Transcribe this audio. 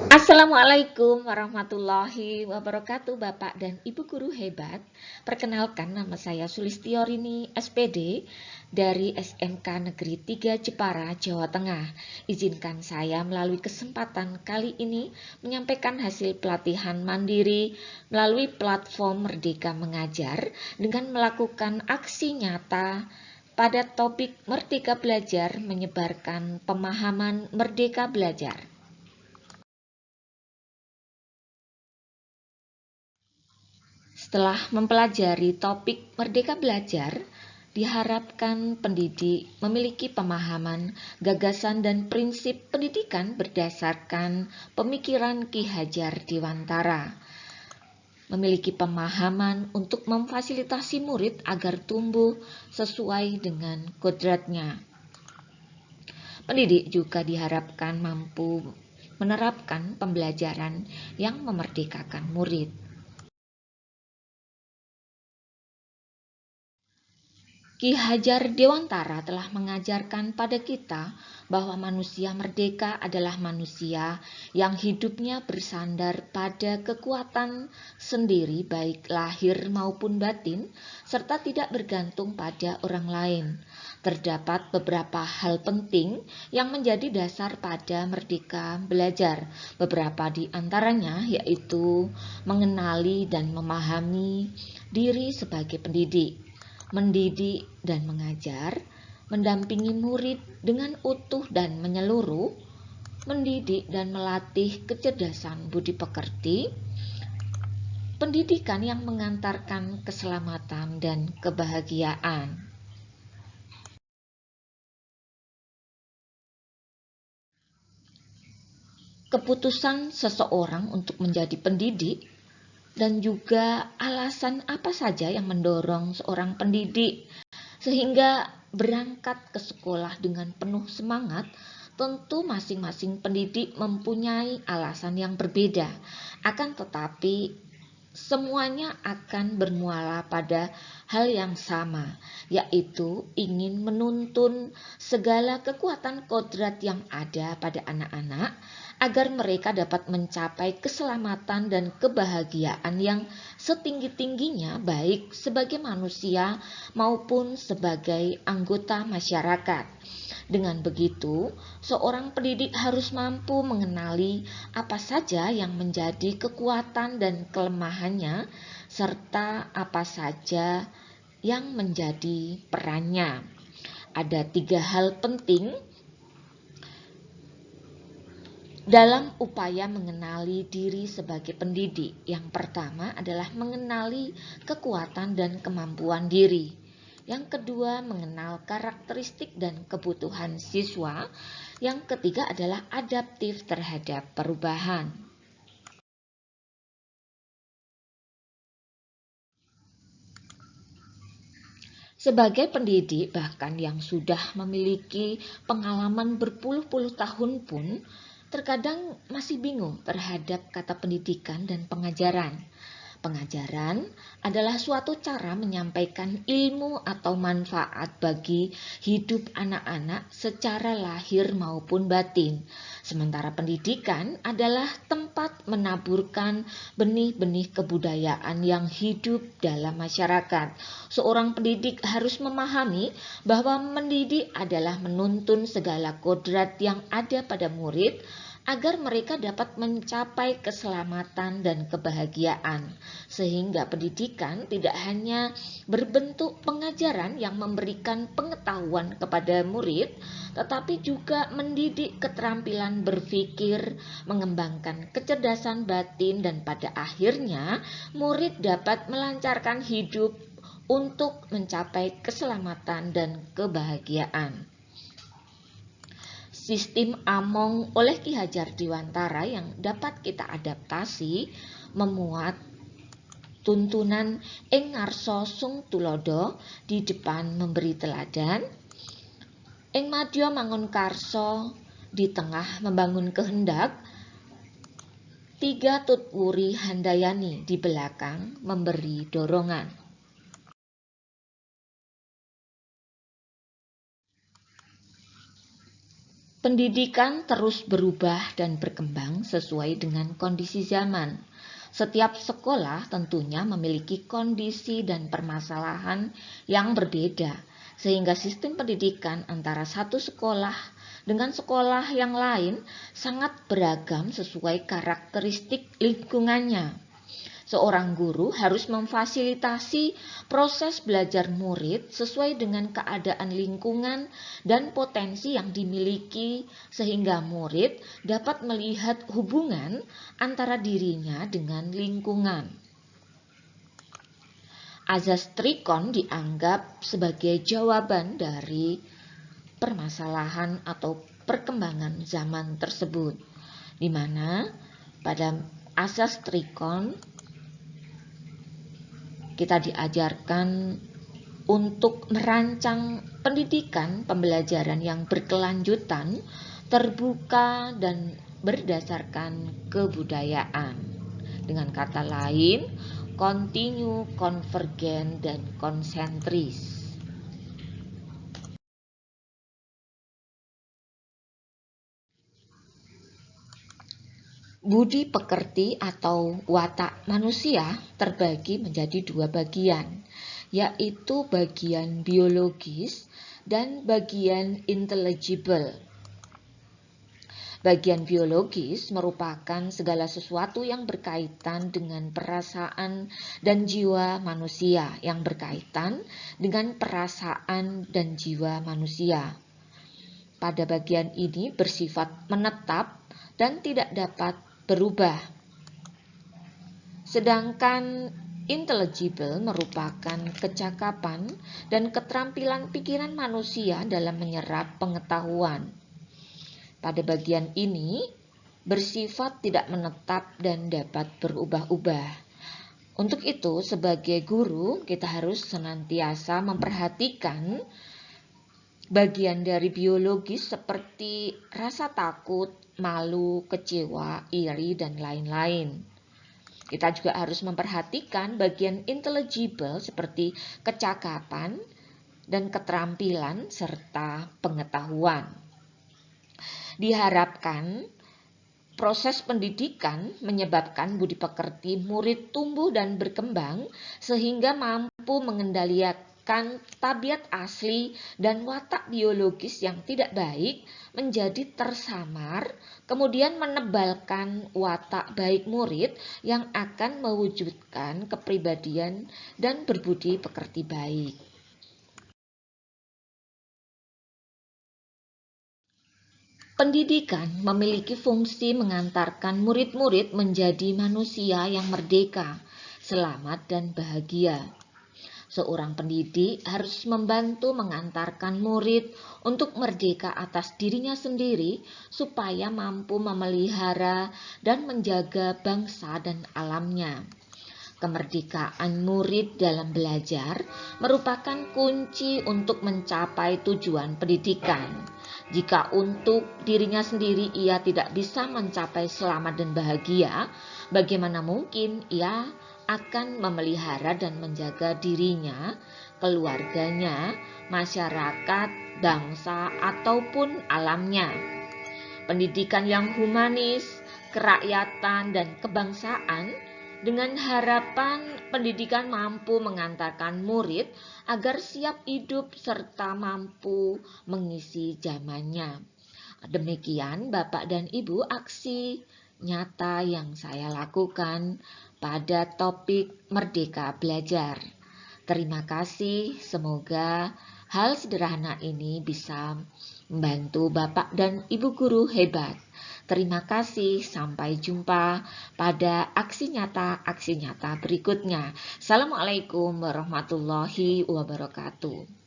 Assalamualaikum warahmatullahi wabarakatuh Bapak dan Ibu Guru hebat. Perkenalkan nama saya Sulistiorini SPD dari SMK Negeri 3 Jepara, Jawa Tengah. Izinkan saya melalui kesempatan kali ini menyampaikan hasil pelatihan mandiri melalui platform Merdeka Mengajar dengan melakukan aksi nyata pada topik Merdeka Belajar menyebarkan pemahaman Merdeka Belajar. Setelah mempelajari topik Merdeka Belajar, diharapkan pendidik memiliki pemahaman, gagasan, dan prinsip pendidikan berdasarkan pemikiran Ki Hajar Dewantara. Memiliki pemahaman untuk memfasilitasi murid agar tumbuh sesuai dengan kodratnya. Pendidik juga diharapkan mampu menerapkan pembelajaran yang memerdekakan murid. Ki Hajar Dewantara telah mengajarkan pada kita bahwa manusia merdeka adalah manusia yang hidupnya bersandar pada kekuatan sendiri baik lahir maupun batin, serta tidak bergantung pada orang lain. Terdapat beberapa hal penting yang menjadi dasar pada merdeka belajar. Beberapa di antaranya yaitu mengenali dan memahami diri sebagai pendidik, mendidik dan mengajar, mendampingi murid dengan utuh dan menyeluruh, mendidik dan melatih kecerdasan budi pekerti, pendidikan yang mengantarkan keselamatan dan kebahagiaan. Keputusan seseorang untuk menjadi pendidik dan juga alasan apa saja yang mendorong seorang pendidik sehingga berangkat ke sekolah dengan penuh semangat. Tentu masing-masing pendidik mempunyai alasan yang berbeda, akan tetapi semuanya akan bermuara pada hal yang sama, yaitu ingin menuntun segala kekuatan kodrat yang ada pada anak-anak agar mereka dapat mencapai keselamatan dan kebahagiaan yang setinggi-tingginya baik sebagai manusia maupun sebagai anggota masyarakat. Dengan begitu, seorang pendidik harus mampu mengenali apa saja yang menjadi kekuatan dan kelemahannya, serta apa saja yang menjadi perannya. Ada 3 hal penting dalam upaya mengenali diri sebagai pendidik. Yang pertama adalah mengenali kekuatan dan kemampuan diri. Yang kedua, mengenal karakteristik dan kebutuhan siswa. Yang ketiga adalah adaptif terhadap perubahan. Sebagai pendidik bahkan yang sudah memiliki pengalaman berpuluh-puluh tahun pun terkadang masih bingung terhadap kata pendidikan dan pengajaran. Pengajaran adalah suatu cara menyampaikan ilmu atau manfaat bagi hidup anak-anak secara lahir maupun batin. Sementara pendidikan adalah tempat menaburkan benih-benih kebudayaan yang hidup dalam masyarakat. Seorang pendidik harus memahami bahwa mendidik adalah menuntun segala kodrat yang ada pada murid agar mereka dapat mencapai keselamatan dan kebahagiaan. Sehingga pendidikan tidak hanya berbentuk pengajaran yang memberikan pengetahuan kepada murid, tetapi juga mendidik keterampilan berpikir, mengembangkan kecerdasan batin, dan pada akhirnya murid dapat melancarkan hidup untuk mencapai keselamatan dan kebahagiaan. Sistem Among oleh Ki Hajar Dewantara yang dapat kita adaptasi memuat tuntunan ing ngarsa sung tulodo, di depan memberi teladan, ing madya mangun karsa, di tengah membangun kehendak, 3 tutwuri handayani, di belakang memberi dorongan. Pendidikan terus berubah dan berkembang sesuai dengan kondisi zaman. Setiap sekolah tentunya memiliki kondisi dan permasalahan yang berbeda, sehingga sistem pendidikan antara satu sekolah dengan sekolah yang lain sangat beragam sesuai karakteristik lingkungannya. Seorang guru harus memfasilitasi proses belajar murid sesuai dengan keadaan lingkungan dan potensi yang dimiliki, sehingga murid dapat melihat hubungan antara dirinya dengan lingkungan. Azas Trikon dianggap sebagai jawaban dari permasalahan atau perkembangan zaman tersebut, di mana pada asas Trikon kita diajarkan untuk merancang pendidikan pembelajaran yang berkelanjutan, terbuka, dan berdasarkan kebudayaan. Dengan kata lain, kontinu, konvergen, dan konsentris. Budi pekerti atau watak manusia terbagi menjadi dua bagian, yaitu bagian biologis dan bagian intelligible. Bagian biologis merupakan segala sesuatu yang berkaitan dengan perasaan dan jiwa manusia, yang berkaitan dengan perasaan dan jiwa manusia. Pada bagian ini bersifat menetap dan tidak dapat berubah. Sedangkan intelligible merupakan kecakapan dan keterampilan pikiran manusia dalam menyerap pengetahuan. Pada bagian ini bersifat tidak menetap dan dapat berubah-ubah. Untuk itu, sebagai guru, kita harus senantiasa memperhatikan bagian dari biologis seperti rasa takut, malu, kecewa, iri, dan lain-lain. Kita juga harus memperhatikan bagian intelligible seperti kecakapan dan keterampilan serta pengetahuan. Diharapkan proses pendidikan menyebabkan budi pekerti murid tumbuh dan berkembang sehingga mampu mengendalikan tabiat asli dan watak biologis yang tidak baik menjadi tersamar, kemudian menebalkan watak baik murid yang akan mewujudkan kepribadian dan berbudi pekerti baik. Pendidikan memiliki fungsi mengantarkan murid-murid menjadi manusia yang merdeka, selamat, dan bahagia. Seorang pendidik harus membantu mengantarkan murid untuk merdeka atas dirinya sendiri supaya mampu memelihara dan menjaga bangsa dan alamnya. Kemerdekaan murid dalam belajar merupakan kunci untuk mencapai tujuan pendidikan. Jika untuk dirinya sendiri ia tidak bisa mencapai selamat dan bahagia, bagaimana mungkin ia akan memelihara dan menjaga dirinya, keluarganya, masyarakat, bangsa, ataupun alamnya. Pendidikan yang humanis, kerakyatan, dan kebangsaan dengan harapan pendidikan mampu mengantarkan murid agar siap hidup serta mampu mengisi zamannya. Demikian Bapak dan Ibu aksi nyata yang saya lakukan pada topik Merdeka Belajar. Terima kasih, semoga hal sederhana ini bisa membantu Bapak dan Ibu guru hebat. Terima kasih, sampai jumpa pada aksi nyata berikutnya. Assalamualaikum warahmatullahi wabarakatuh.